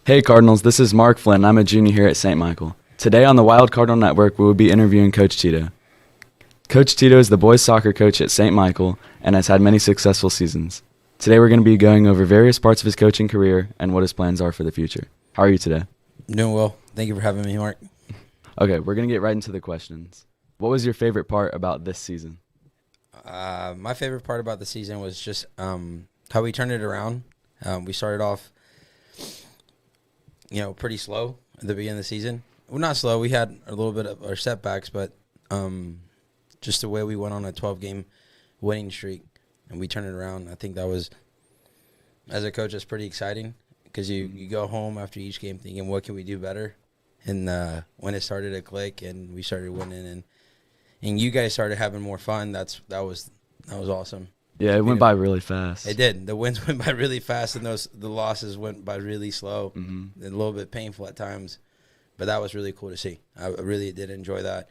Hey Cardinals, this is Mark Flynn. I'm a junior here at St. Michael. Today on the Wild Cardinal Network, we will be interviewing Coach Tito. Coach Tito is the boys soccer coach at St. Michael and has had many successful seasons. Today we're going to be going over various parts of his coaching career and what his plans are for the future. How are you today? Doing well. Thank you for having me, Mark. Okay, we're going to get right into the questions. What was your favorite part about this season? My favorite part about the season was just how we turned it around. We started off, pretty slow at the beginning of the season. Well, not slow. We had a little bit of our setbacks, but just the way we went on a 12-game winning streak and we turned it around, I think that was, as a coach, that's pretty exciting because you go home after each game thinking, what can we do better? And when it started to click and we started winning and you guys started having more fun, that was awesome. Yeah, it went by really fast. It did. The wins went by really fast, and the losses went by really slow and a little bit painful at times. But that was really cool to see. I really did enjoy that,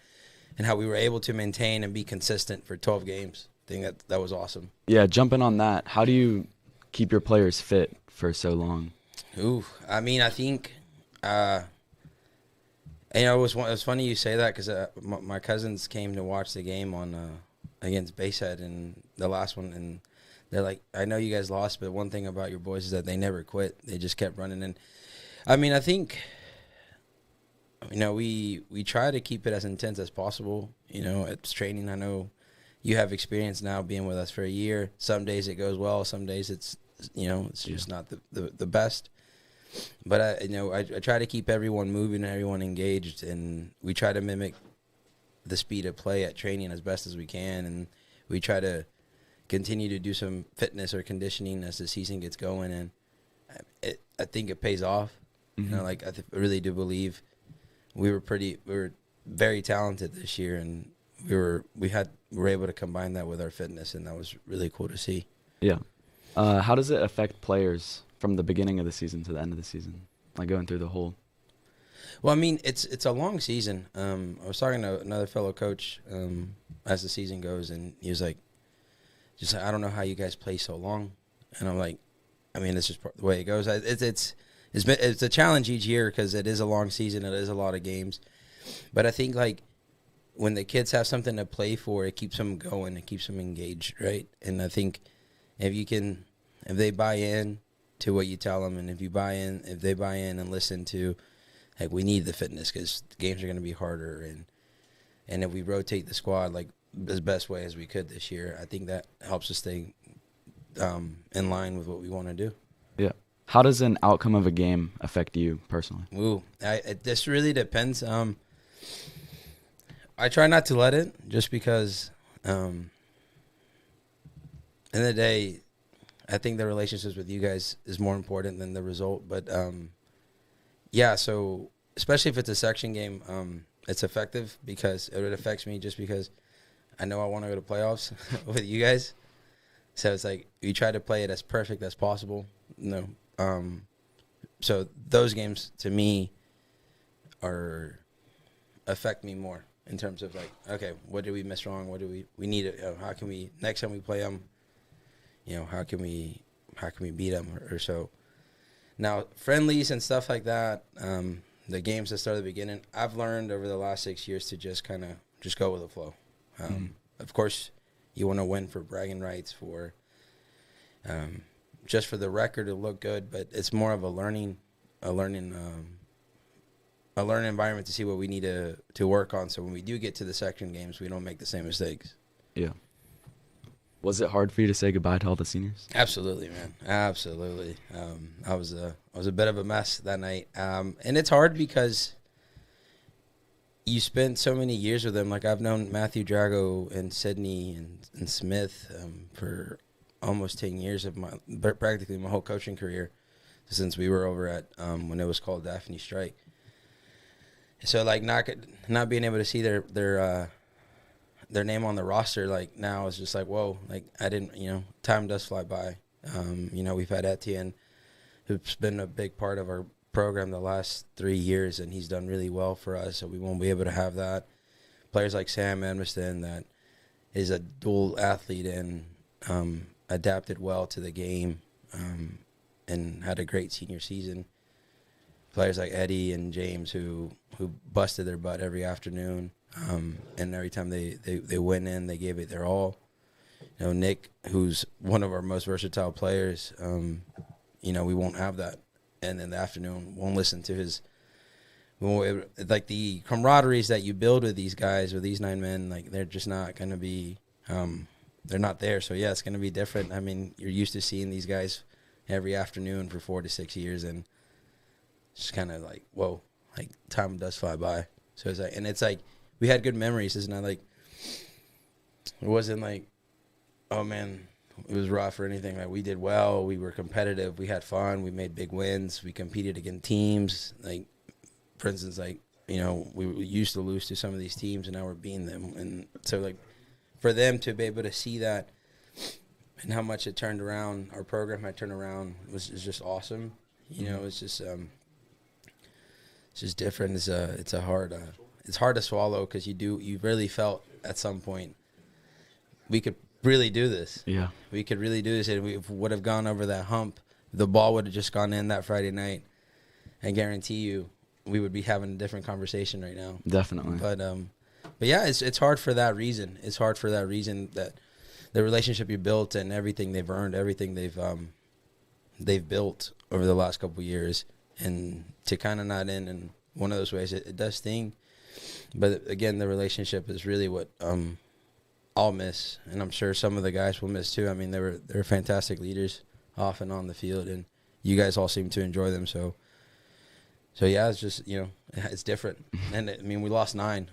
and how we were able to maintain and be consistent for 12 games. I think that was awesome. Yeah, jumping on that, how do you keep your players fit for so long? I think, it was funny you say that because my cousins came to watch the game on against Bayshead and the last one, and they're like, I know you guys lost, but one thing about your boys is that they never quit. They just kept running. And I think, we try to keep it as intense as possible. It's training. I know you have experience now being with us for a year. Some days it goes well. Some days it's just not the best. But I try to keep everyone moving and everyone engaged, and we try to mimic the speed of play at training as best as we can, and we try to continue to do some fitness or conditioning as the season gets going, and I think it pays off. Mm-hmm. I really do believe we were very talented this year, and we were able to combine that with our fitness, and that was really cool to see. Yeah. How does it affect players from the beginning of the season to the end of the season, like going through the whole? Well, it's a long season. I was talking to another fellow coach as the season goes, and he was like, I don't know how you guys play so long. And I'm like, it's just the way it goes. It's a challenge each year because it is a long season. It is a lot of games. But I think, when the kids have something to play for, it keeps them going. It keeps them engaged, right? And I think if they buy in to what you tell them, and if they buy in and listen to, we need the fitness because the games are going to be harder, and if we rotate the squad as best way as we could this year, I think that helps us stay in line with what we want to do. Yeah. How does an outcome of a game affect you personally? This really depends. I try not to let it, just because in the day, I think the relationships with you guys is more important than the result. But so especially if it's a section game, it's effective because it affects me just because I know I want to go to playoffs with you guys. So it's we try to play it as perfect as possible. So those games to me affect me more in terms of okay, what did we miss wrong? What do we need? How can we next time we play them? How can we beat them or so? Now, friendlies and stuff like that, the games that start at the beginning, I've learned over the last 6 years to just go with the flow. Of course, you want to win for bragging rights, for just for the record to look good, but it's more of a learning environment to see what we need to work on. So when we do get to the section games, we don't make the same mistakes. Yeah. Was it hard for you to say goodbye to all the seniors? Absolutely, man. Absolutely. I was a bit of a mess that night. And it's hard because you spend so many years with them. I've known Matthew Drago and Sydney and Smith for almost 10 years of practically my whole coaching career since we were over at when it was called Daphne Strike. So not being able to see their name on the roster now is just whoa, I didn't, time does fly by. We've had Etienne, who's been a big part of our program the last 3 years, and he's done really well for us, so we won't be able to have that. Players like Sam Edmiston, that is a dual athlete and adapted well to the game and had a great senior season. players like Eddie and James who busted their butt every afternoon, and every time they went in, they gave it their all. You know, Nick, who's one of our most versatile players, you know, we won't have that. And in the afternoon, won't listen to his – like the camaraderies that you build with these guys, with these 9 men, like they're just not going to be they're not there. So, yeah, it's going to be different. I mean, you're used to seeing these guys every afternoon for 4 to 6 years, and it's just kind of like, whoa, like time does fly by. So it's like, and it's like we had good memories. It's not like it wasn't like, oh man, it was rough or anything. Like we did well. We were competitive. We had fun. We made big wins. We competed against teams. Like, for instance, like, you know, we used to lose to some of these teams, and now we're beating them. And so, like, for them to be able to see that and how much it turned around, our program had turned around, is just awesome. You know, it's just different. It's hard to swallow because you really felt at some point we could really do this. Yeah. We could really do this, and we would have gone over that hump. The ball would have just gone in that Friday night. I guarantee you we would be having a different conversation right now. Definitely. But yeah, it's hard for that reason. It's hard for that reason that the relationship you built and everything they've earned, everything they've built over the last couple of years, and to kind of not end in one of those ways, it does sting. But again, the relationship is really what I'll miss, and I'm sure some of the guys will miss too. I mean, they're fantastic leaders off and on the field, and you guys all seem to enjoy them. So yeah, it's just, you know, it's different. And I mean, we lost 9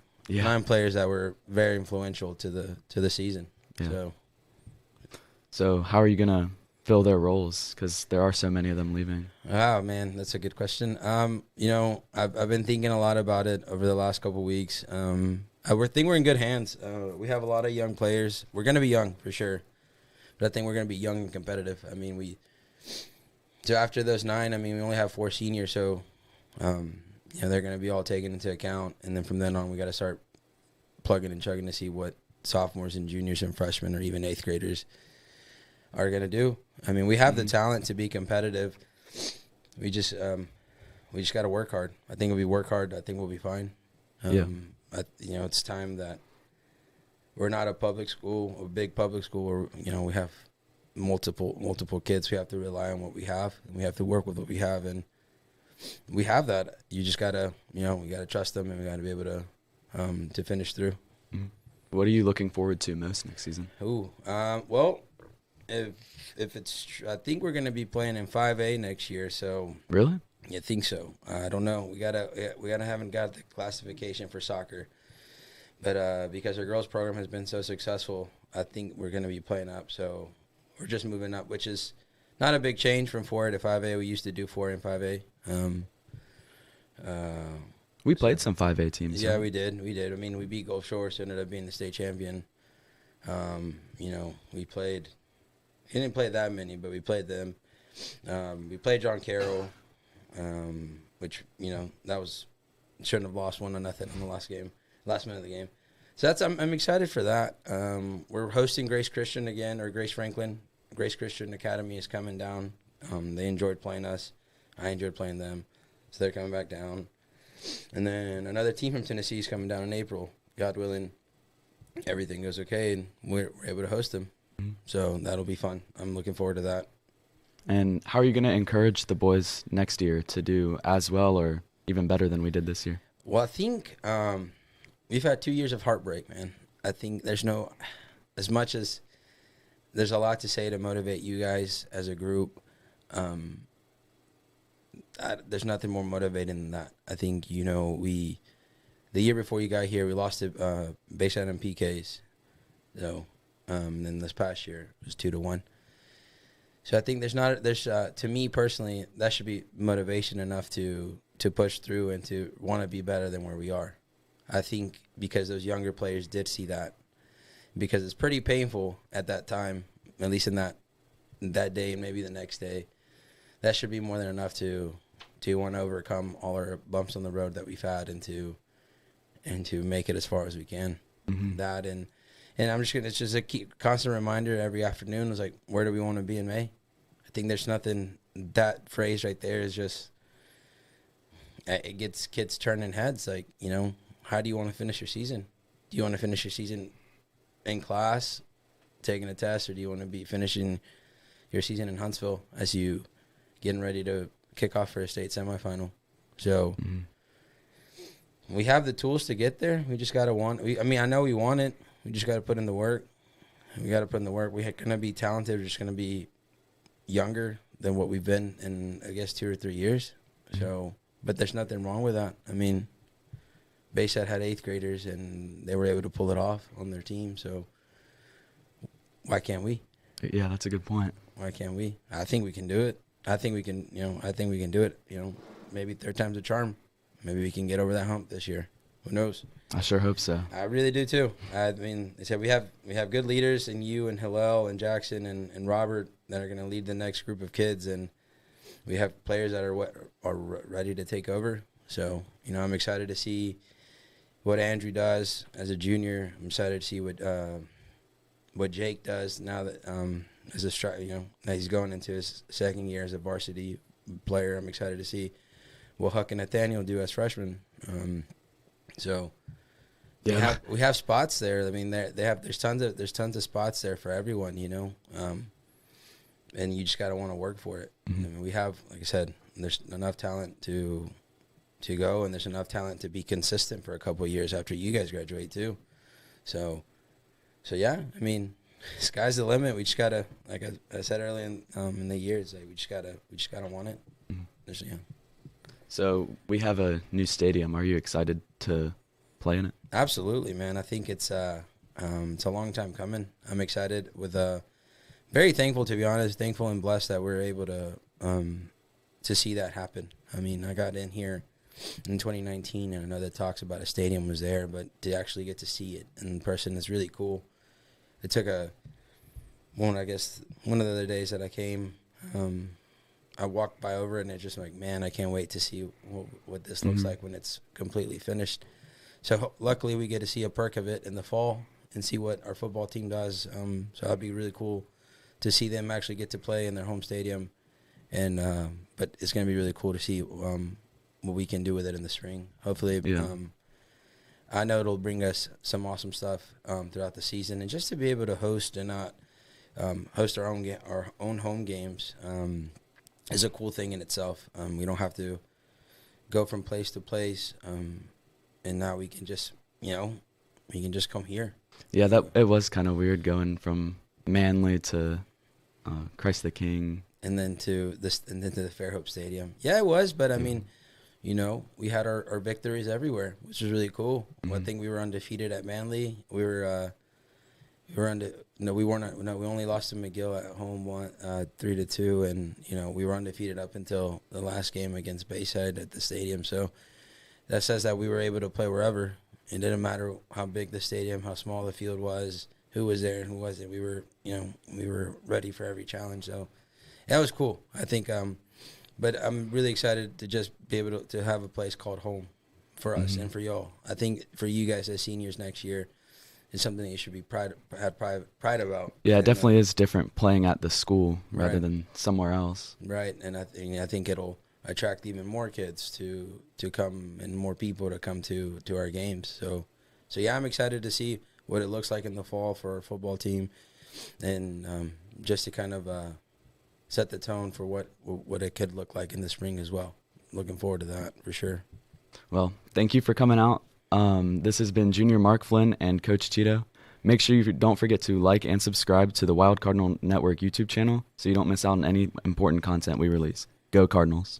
players that were very influential to the season. Yeah. So how are you gonna fill their roles? Because there are so many of them leaving. Oh man, that's a good question. You know, I've been thinking a lot about it over the last couple of weeks. I think we're in good hands. We have a lot of young players. We're gonna be young for sure, but I think we're gonna be young and competitive. I mean, so after those 9, I mean, we only have 4 seniors, so you know, they're gonna be all taken into account, and then from then on, we got to start plugging and chugging to see what sophomores and juniors and freshmen or even 8th graders are gonna do. I mean, we have the talent to be competitive. We just got to work hard. I think if we work hard, I think we'll be fine. You know, it's time that we're not a public school, a big public school, where, you know, we have multiple kids. We have to rely on what we have, and we have to work with what we have, and we have that. You just gotta, you know, we gotta trust them, and we gotta be able to finish through. What are you looking forward to most next season? Well, if it's, I think we're gonna be playing in 5A next year. So really, I think so. I don't know. We haven't got the classification for soccer, but because our girls program has been so successful, I think we're gonna be playing up. So we're just moving up, which is not a big change from 4A to 5A. We used to do 4A and 5A. We played some 5A teams. Yeah, we did. I mean, we beat Gulf Shores, ended up being the state champion. You know, we didn't play that many, but we played them. We played John Carroll, which, you know, shouldn't have lost 1-0 in the last minute of the game. So I'm excited for that. We're hosting Grace Christian again, or Grace Franklin. Grace Christian Academy is coming down. They enjoyed playing us. I enjoyed playing them. So they're coming back down. And then another team from Tennessee is coming down in April. God willing, everything goes okay, and we're able to host them. So that'll be fun. I'm looking forward to that. And how are you going to encourage the boys next year to do as well or even better than we did this year? Well, I think we've had 2 years of heartbreak, man. I think as much as there's a lot to say to motivate you guys as a group, there's nothing more motivating than that. I think, you know, the year before you got here, we lost to Bayside and PKs. So, then this past year it was 2-1. So I think there's to me personally, that should be motivation enough to push through and to want to be better than where we are. I think because those younger players did see that, because it's pretty painful at that time, at least in that day and maybe the next day. That should be more than enough to want to overcome all our bumps on the road that we've had and to make it as far as we can. That and it's just a constant reminder every afternoon. It's like, where do we want to be in May? I think there's nothing, that phrase right there is just, it gets kids turning heads. Like, how do you want to finish your season? Do you want to finish your season in class, taking a test, or do you want to be finishing your season in Huntsville as you getting ready to kick off for a state semifinal? So we have the tools to get there. We just got to I know we want it. We just got to put in the work. We got to put in the work. We're going to be talented. We're just going to be younger than what we've been in, I guess, 2 or 3 years. So, but there's nothing wrong with that. I mean, Bayside had 8th graders, and they were able to pull it off on their team. So why can't we? Yeah, that's a good point. Why can't we? I think we can do it. I think we can do it. Maybe 3rd time's a charm. Maybe we can get over that hump this year. Who knows? I sure hope so. I really do too. I mean, they said we have good leaders in you and Hillel and Jackson and Robert that are going to lead the next group of kids, and we have players that are ready to take over. So, I'm excited to see what Andrew does as a junior. I'm excited to see what Jake does now that now he's going into his 2nd year as a varsity player. I'm excited to see what Huck and Nathaniel do as freshmen. So we have spots there. I mean, there's tons of spots there for everyone, and you just gotta want to work for it. I mean, we have, like I said, there's enough talent to go, and there's enough talent to be consistent for a couple of years after you guys graduate too. So yeah, I mean, sky's the limit. We just gotta, like I said earlier in the year, it's like we just gotta want it. So we have a new stadium. Are you excited to play in it? Absolutely, man. I think it's a long time coming. I'm excited. Very thankful, to be honest. Thankful and blessed that we're able to see that happen. I mean, I got in here in 2019, and I know that talks about a stadium was there, but to actually get to see it in person is really cool. It took one of the other days that I came, I walked by over it, and it's just like, man, I can't wait to see what this looks like when it's completely finished. So luckily we get to see a perk of it in the fall and see what our football team does. So that'd be really cool to see them actually get to play in their home stadium. And but it's going to be really cool to see what we can do with it in the spring. Hopefully, I know it'll bring us some awesome stuff throughout the season, and just to be able to host and not host our own home games is a cool thing in itself. We don't have to go from place to place, and now we can just come here. Yeah, it was kind of weird going from Manly to Christ the King, and then to the Fairhope Stadium. Yeah, it was, but I mean, we had our victories everywhere, which was really cool. One thing, we were undefeated at Manly. We only lost to McGill at home 3-2, and we were undefeated up until the last game against Bayside at the stadium. So that says that we were able to play wherever. It didn't matter how big the stadium, how small the field was, who was there and who wasn't. We were ready for every challenge. So that was cool. I think, but I'm really excited to just be able to have a place called home for us and for y'all. I think for you guys as seniors next year, it's something that you should be pride about. Yeah, it definitely is different playing at the school rather than somewhere else. Right, and I think it'll attract even more kids to come, and more people to come to our games. So yeah, I'm excited to see what it looks like in the fall for our football team, and just to kind of set the tone for what it could look like in the spring as well. Looking forward to that for sure. Well, thank you for coming out. This has been Junior Mark Flynn and Coach Tito. Make sure you don't forget to like and subscribe to the Wild Cardinal Network YouTube channel so you don't miss out on any important content we release. Go Cardinals.